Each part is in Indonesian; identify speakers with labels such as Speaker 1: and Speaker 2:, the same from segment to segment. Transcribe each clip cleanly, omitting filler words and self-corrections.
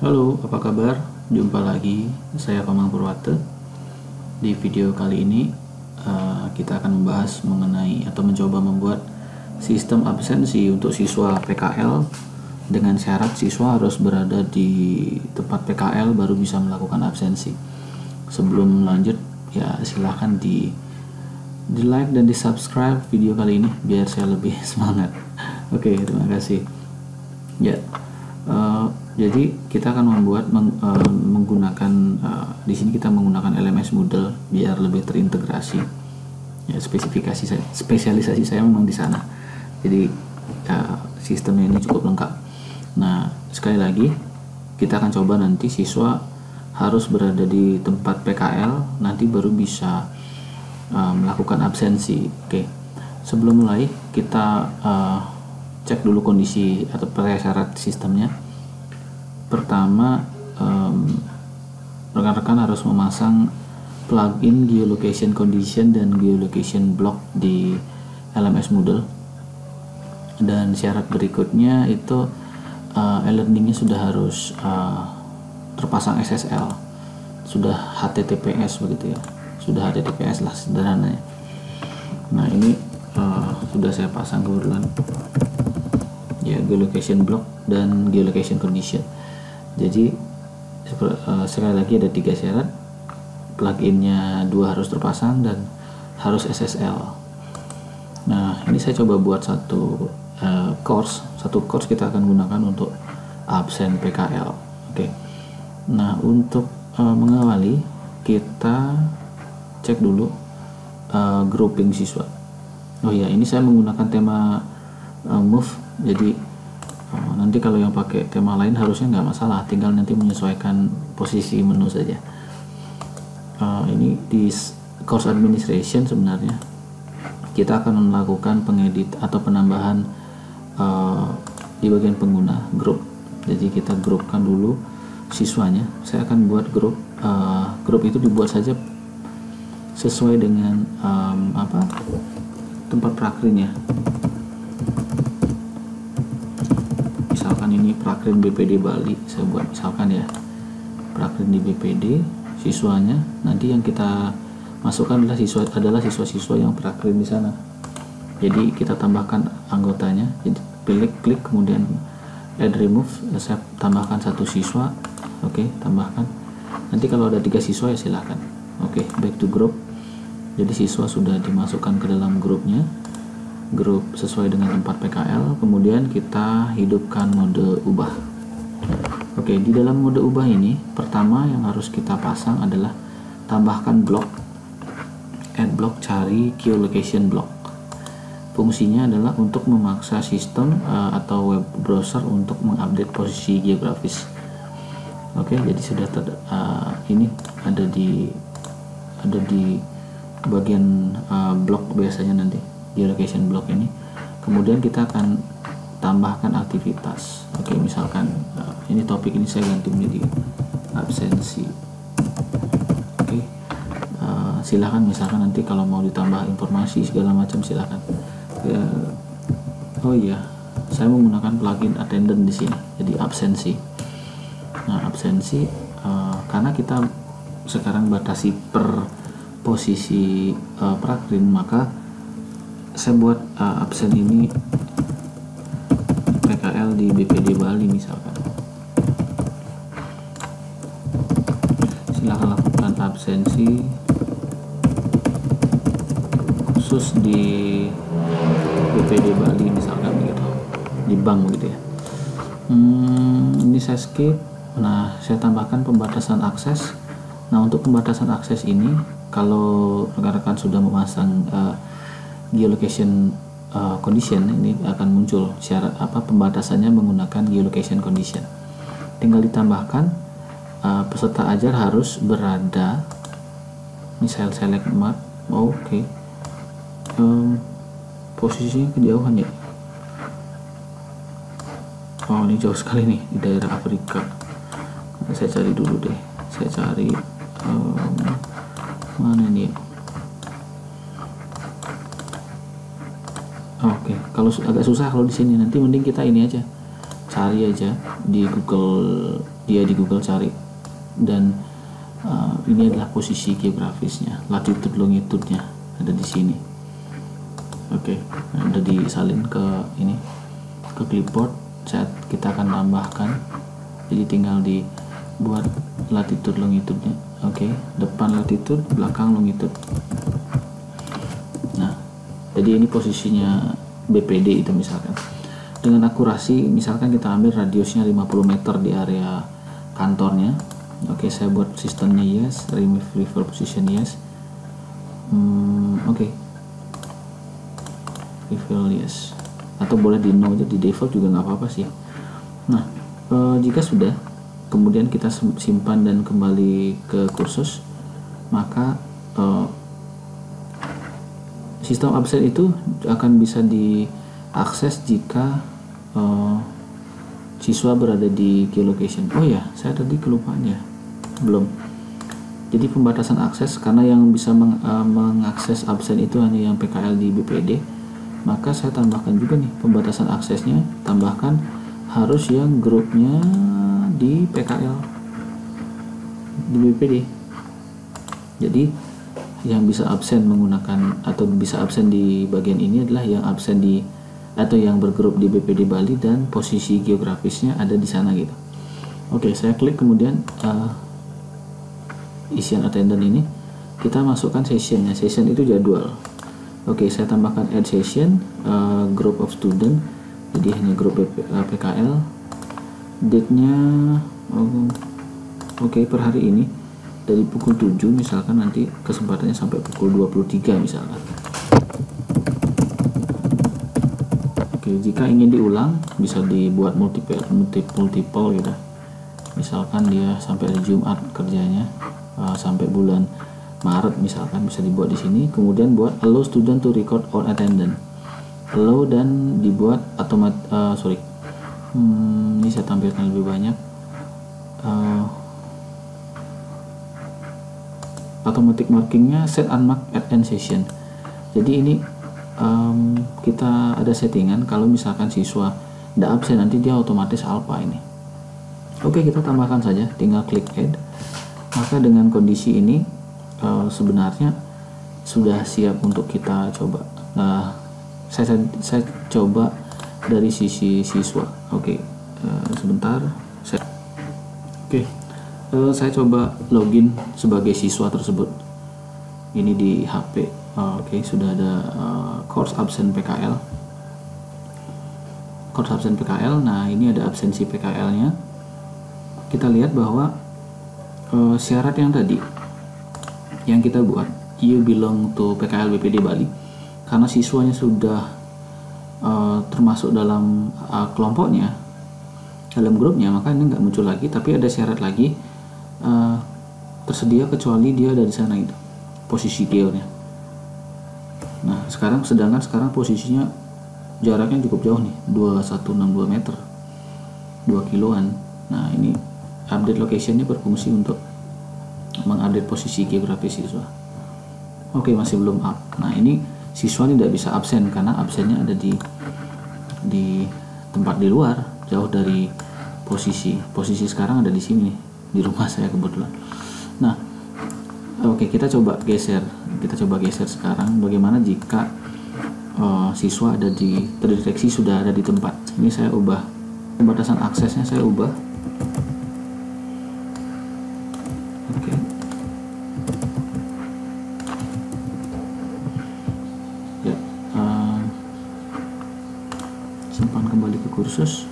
Speaker 1: Halo, apa kabar? Jumpa lagi, saya Komang Purwate. Di video kali ini kita akan membahas mengenai atau mencoba membuat sistem absensi untuk siswa PKL dengan syarat siswa harus berada di tempat PKL baru bisa melakukan absensi. Sebelum lanjut, ya silahkan di like dan di subscribe video kali ini biar saya lebih semangat. Oke, terima kasih. Ya. Jadi kita akan membuat menggunakan di sini kita menggunakan LMS Moodle biar lebih terintegrasi. Ya, spesialisasi saya memang di sana. Jadi sistemnya ini cukup lengkap. Nah, sekali lagi kita akan coba nanti siswa harus berada di tempat PKL nanti baru bisa melakukan absensi. Oke. Sebelum mulai kita cek dulu kondisi atau prasyarat sistemnya. Pertama, rekan-rekan harus memasang plugin geolocation condition dan geolocation block di LMS Moodle. Dan syarat berikutnya itu e-learningnya sudah harus terpasang SSL, sudah HTTPS begitu ya, sudah HTTPS lah sederhananya. Nah ini sudah saya pasang kebetulan ya, geolocation block dan geolocation condition. Jadi sekali lagi ada 3 syarat, pluginnya 2 harus terpasang dan harus SSL. Nah ini saya coba buat satu course kita akan gunakan untuk absen PKL. Oke. Nah untuk mengawali kita cek dulu grouping siswa. Oh ya, ini saya menggunakan tema move, jadi nanti kalau yang pakai tema lain harusnya nggak masalah, tinggal nanti menyesuaikan posisi menu saja. Ini di course administration sebenarnya kita akan melakukan pengedit atau penambahan di bagian pengguna grup. Jadi kita grupkan dulu siswanya. Saya akan buat grup itu dibuat saja sesuai dengan tempat prakrinnya. Misalkan ini prakrin BPD Bali, saya buat misalkan ya prakrin di BPD, siswanya nanti yang kita masukkan adalah siswa-siswa yang prakrin di sana. Jadi kita tambahkan anggotanya, jadi pilih klik kemudian add remove, saya tambahkan 1 siswa. Oke, tambahkan. Nanti kalau ada 3 siswa ya silahkan. Oke, back to group. Jadi siswa sudah dimasukkan ke dalam grupnya, grup sesuai dengan tempat PKL. Kemudian kita hidupkan mode ubah. Oke, di dalam mode ubah ini pertama yang harus kita pasang adalah tambahkan blok, add block, cari geolocation block. Fungsinya adalah untuk memaksa sistem atau web browser untuk mengupdate posisi geografis. Oke, jadi sudah ini ada di bagian blok biasanya nanti geolocation block ini. Kemudian kita akan tambahkan aktivitas. Oke, misalkan ini topik ini saya ganti menjadi absensi. Oke, silahkan misalkan nanti kalau mau ditambah informasi segala macam silahkan. Oh iya, saya menggunakan plugin attendant di sini, jadi absensi. Nah absensi karena kita sekarang batasi per posisi prakrin, maka saya buat absen ini PKL di BPD Bali misalkan. Silahkan lakukan absensi khusus di BPD Bali misalkan gitu, di bank begitu ya. Ini saya skip. Nah saya tambahkan pembatasan akses. Nah untuk pembatasan akses ini, kalau rekan-rekan sudah memasang geolocation condition, ini akan muncul syarat pembatasannya menggunakan geolocation condition. Tinggal ditambahkan peserta ajar harus berada, misal select map. Oke. Posisinya kejauhan ya. Oh ini jauh sekali nih, di daerah Afrika. Saya cari dulu deh, saya cari mana ini ya. Oke, kalau agak susah kalau di sini, nanti mending kita ini aja cari aja di Google, di Google cari, dan ini adalah posisi geografisnya, latitude longitude-nya ada di sini. Oke, udah disalin ke ini, ke clipboard. Kita akan tambahkan, jadi tinggal dibuat latitude longitude-nya. Oke, depan latitude, belakang longitude. Nah, jadi ini posisinya BPD itu misalkan. Dengan akurasi, misalkan kita ambil radiusnya 50 meter di area kantornya. Oke, saya buat sistemnya yes, remove refer position yes. Oke, refill yes, atau boleh di no aja, di default juga nggak apa-apa sih. Nah, jika sudah, kemudian kita simpan dan kembali ke kursus, maka sistem absen itu akan bisa diakses jika siswa berada di geolocation. Oh ya, saya tadi kelupaan ya, belum. Jadi pembatasan akses, karena yang bisa mengakses absen itu hanya yang PKL di BPD, maka saya tambahkan juga nih pembatasan aksesnya, tambahkan harus yang grupnya di PKL di BPD. Jadi yang bisa absen menggunakan atau bisa absen di bagian ini adalah yang absen di atau yang bergrup di BPD Bali dan posisi geografisnya ada di sana gitu. Oke, saya klik kemudian isian attendant ini, kita masukkan sessionnya. Session itu jadwal. Oke, saya tambahkan add session, group of student, jadi hanya grup PKL. Date-nya oke, per hari ini dari pukul 7 misalkan, nanti kesempatannya sampai pukul 23 misalkan. Oke, jika ingin diulang bisa dibuat multiple gitu. Misalkan dia sampai hari Jumat kerjanya, sampai bulan Maret misalkan, bisa dibuat di sini. Kemudian buat allow student to record on attendance, allow, dan dibuat ini saya tampilkan lebih banyak. Automatic markingnya set unmark at end session. Jadi ini kita ada settingan kalau misalkan siswa tidak absen, nanti dia otomatis alpha ini. Oke, kita tambahkan saja, tinggal klik add. Maka dengan kondisi ini sebenarnya sudah siap untuk kita coba. Saya coba dari sisi siswa. Oke, sebentar. Saya coba login sebagai siswa tersebut. Ini di HP. Oke, sudah ada course absen PKL. Course absen PKL. Nah, ini ada absensi PKL-nya. Kita lihat bahwa syarat yang tadi yang kita buat, you belong to PKL BPD Bali, karena siswanya sudah termasuk dalam kelompoknya, dalam grupnya, maka ini nggak muncul lagi. Tapi ada syarat lagi, tersedia kecuali dia ada di sana itu, posisi geonya. Nah, sedangkan sekarang posisinya jaraknya cukup jauh nih, 2162 meter, 2 kiloan. Nah, ini update locationnya berfungsi untuk mengupdate posisi geografis siswa. Oke, masih belum up. Nah, ini siswa tidak bisa absen karena absennya ada di tempat di luar, jauh dari posisi sekarang ada di sini nih, di rumah saya kebetulan. Nah, oke, kita coba geser sekarang bagaimana jika siswa terdeteksi sudah ada di tempat. Ini saya ubah pembatasan aksesnya, saya ubah. Oke. Ya, simpan kembali ke kursus.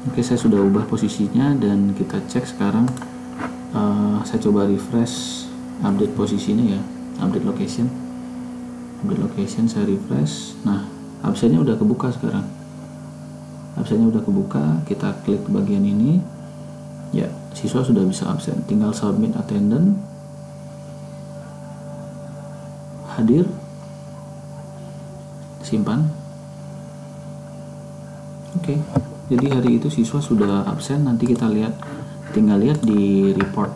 Speaker 1: Oke, saya sudah ubah posisinya dan kita cek sekarang. Saya coba refresh update posisinya ya, update location, saya refresh. Nah, absennya udah kebuka sekarang, kita klik bagian ini ya, siswa sudah bisa absen, tinggal submit attendance, hadir, simpan. Oke, jadi hari itu siswa sudah absen. Nanti kita tinggal lihat di report.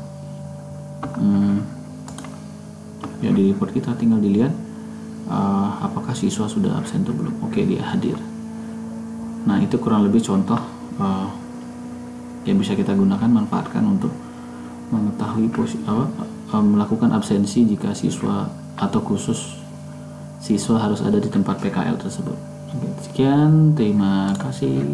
Speaker 1: Ya, di report kita tinggal dilihat apakah siswa sudah absen atau belum. Oke, dia hadir. Nah, itu kurang lebih contoh yang bisa kita gunakan, manfaatkan untuk mengetahui melakukan absensi jika siswa atau khusus siswa harus ada di tempat PKL tersebut. Oke, sekian, terima kasih.